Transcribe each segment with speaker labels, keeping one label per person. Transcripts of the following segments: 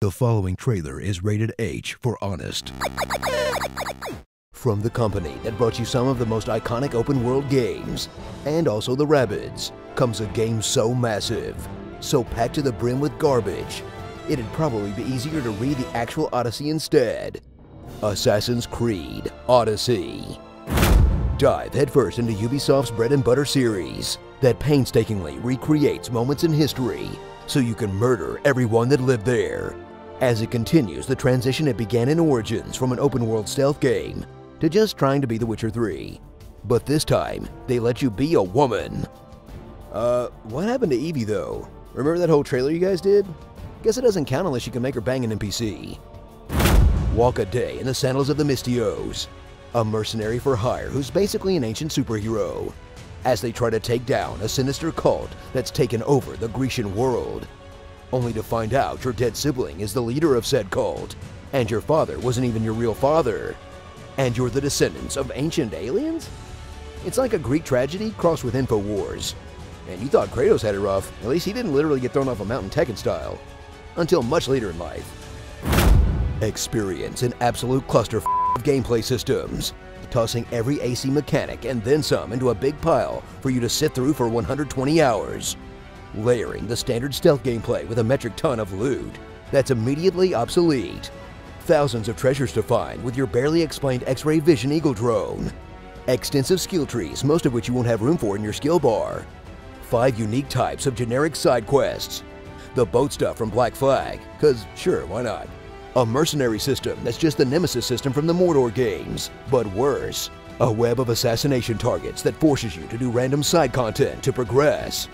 Speaker 1: The following trailer is rated H for honest. From the company that brought you some of the most iconic open-world games, and also the Rabbids, comes a game so massive, so packed to the brim with garbage, it'd probably be easier to read the actual Odyssey instead. Assassin's Creed Odyssey. Dive headfirst into Ubisoft's bread and butter series that painstakingly recreates moments in history so you can murder everyone that lived there. As it continues the transition it began in Origins from an open-world stealth game to just trying to be The Witcher 3. But this time, they let you be a woman. What happened to Evie though? Remember that whole trailer you guys did? Guess it doesn't count unless you can make her bang an NPC. Walk a day in the sandals of the Mystios, a mercenary for hire who's basically an ancient superhero, as they try to take down a sinister cult that's taken over the Grecian world, only to find out your dead sibling is the leader of said cult, and your father wasn't even your real father, and you're the descendants of ancient aliens? It's like a Greek tragedy crossed with InfoWars. And you thought Kratos had it rough. At least he didn't literally get thrown off a mountain Tekken style. Until much later in life. Experience an absolute cluster of gameplay systems, tossing every AC mechanic and then some into a big pile for you to sit through for 120 hours. Layering the standard stealth gameplay with a metric ton of loot that's immediately obsolete. Thousands of treasures to find with your barely explained X-ray vision eagle drone. Extensive skill trees, most of which you won't have room for in your skill bar. 5 unique types of generic side quests. The boat stuff from Black Flag, cause sure, why not? A mercenary system that's just the Nemesis system from the Mordor games, but worse. A web of assassination targets that forces you to do random side content to progress.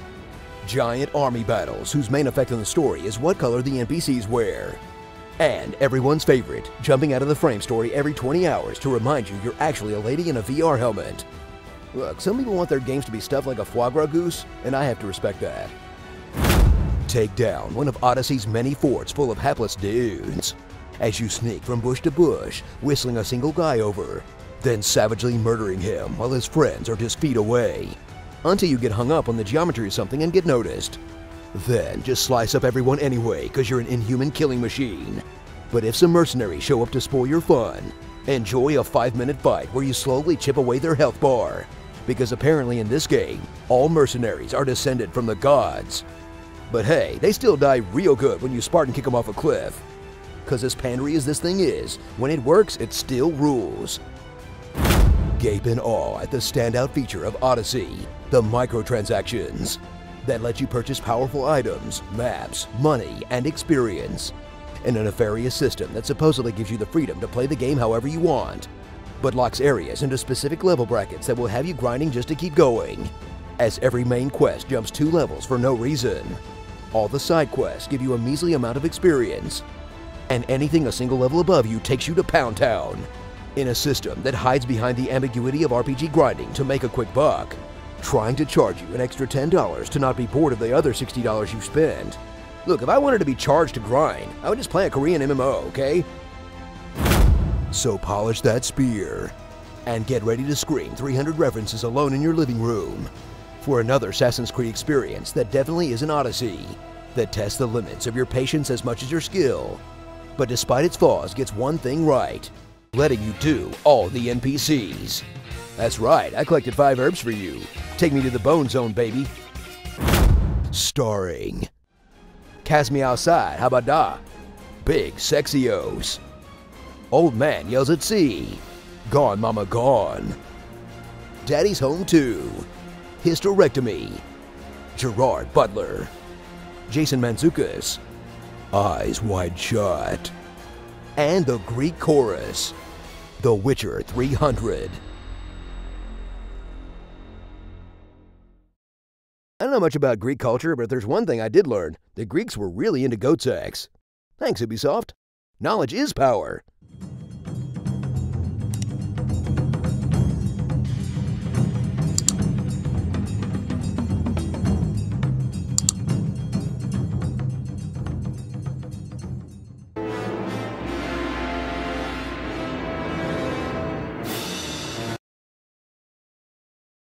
Speaker 1: Giant army battles whose main effect on the story is what color the NPCs wear. And everyone's favorite, jumping out of the frame story every 20 hours to remind you you're actually a lady in a VR helmet. Look, some people want their games to be stuffed like a foie gras goose, and I have to respect that. Take down one of Odyssey's many forts full of hapless dudes, as you sneak from bush to bush, whistling a single guy over, then savagely murdering him while his friends are just feet away, until you get hung up on the geometry of something and get noticed. Then just slice up everyone anyway cause you're an inhuman killing machine. But if some mercenaries show up to spoil your fun, enjoy a 5-minute fight where you slowly chip away their health bar, because apparently in this game, all mercenaries are descended from the gods. But hey, they still die real good when you Spartan kick them off a cliff. Cause as pandery as this thing is, when it works, it still rules. Gape in awe at the standout feature of Odyssey, the microtransactions, that let you purchase powerful items, maps, money, and experience, in a nefarious system that supposedly gives you the freedom to play the game however you want, but locks areas into specific level brackets that will have you grinding just to keep going, as every main quest jumps 2 levels for no reason. All the side quests give you a measly amount of experience, and anything a single level above you takes you to Pound Town, in a system that hides behind the ambiguity of RPG grinding to make a quick buck, trying to charge you an extra $10 to not be bored of the other $60 you spend. Look, if I wanted to be charged to grind, I would just play a Korean MMO, okay? So polish that spear, and get ready to scream 300 references alone in your living room, for another Assassin's Creed experience that definitely is an Odyssey, that tests the limits of your patience as much as your skill, but despite its flaws gets one thing right, letting you do all the NPCs. That's right, I collected 5 herbs for you. Take me to the bone zone, baby. Starring Cast Me Outside, how about that? Big Sexios. Old Man Yells at Sea. Gone Mama Gone. Daddy's Home 2. Hysterectomy. Gerard Butler. Jason Mantzoukas. Eyes Wide Shut. And the Greek Chorus. The Witcher 300. I don't know much about Greek culture, but if there's one thing I did learn, the Greeks were really into goat sex. Thanks, Ubisoft. Knowledge is power.